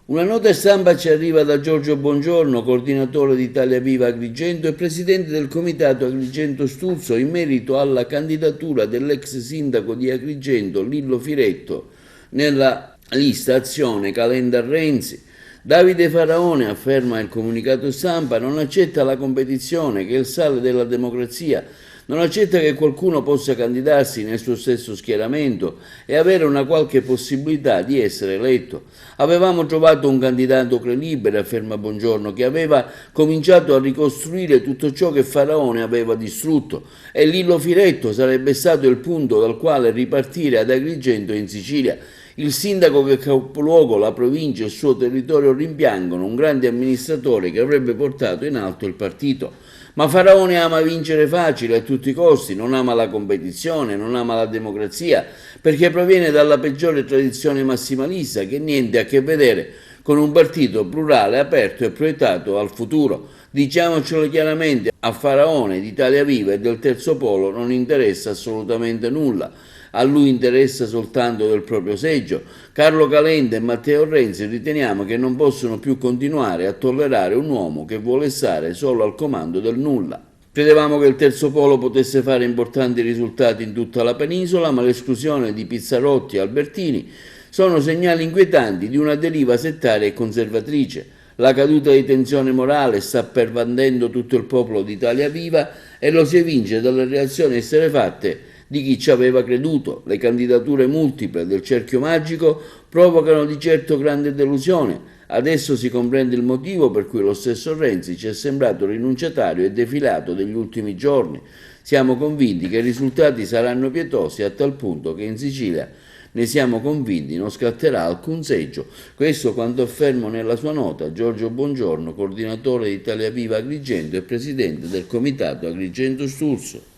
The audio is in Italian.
Una nota stampa ci arriva da Giorgio Bongiorno, coordinatore di Italia Viva Agrigento e presidente del comitato Agrigento Sturzo, in merito alla candidatura dell'ex sindaco di Agrigento Lillo Firetto nella lista Azione Calenda Renzi. Davide Faraone, afferma il comunicato stampa, non accetta la competizione, che è il sale della democrazia. Non accetta che qualcuno possa candidarsi nel suo stesso schieramento e avere una qualche possibilità di essere eletto. Avevamo trovato un candidato credibile, afferma Bongiorno, che aveva cominciato a ricostruire tutto ciò che Faraone aveva distrutto, e Lillo Firetto sarebbe stato il punto dal quale ripartire ad Agrigento e in Sicilia. Il sindaco che capoluogo, la provincia e il suo territorio rimpiangono un grande amministratore che avrebbe portato in alto il partito. Ma Faraone ama vincere facile a tutti i costi, non ama la competizione, non ama la democrazia, perché proviene dalla peggiore tradizione massimalista che niente ha a che vedere con un partito plurale, aperto e proiettato al futuro. Diciamocelo chiaramente, a Faraone, di Italia Viva e del Terzo Polo non interessa assolutamente nulla. A lui interessa soltanto del proprio seggio. Carlo Calenda e Matteo Renzi riteniamo che non possono più continuare a tollerare un uomo che vuole stare solo al comando del nulla. Credevamo che il Terzo Polo potesse fare importanti risultati in tutta la penisola, ma l'esclusione di Pizzarotti e Albertini sono segnali inquietanti di una deriva settaria e conservatrice. La caduta di tensione morale sta pervadendo tutto il popolo di Italia Viva e lo si evince dalle reazioni esterrefatte di chi ci aveva creduto. Le candidature multiple del cerchio magico provocano di certo grande delusione. Adesso si comprende il motivo per cui lo stesso Renzi ci è sembrato rinunciatario e defilato degli ultimi giorni. Siamo convinti che i risultati saranno pietosi, a tal punto che in Sicilia, ne siamo convinti, non scatterà alcun seggio. Questo quanto afferma nella sua nota Giorgio Bongiorno, coordinatore di Italia Viva Agrigento e presidente del comitato Agrigento Sturzo.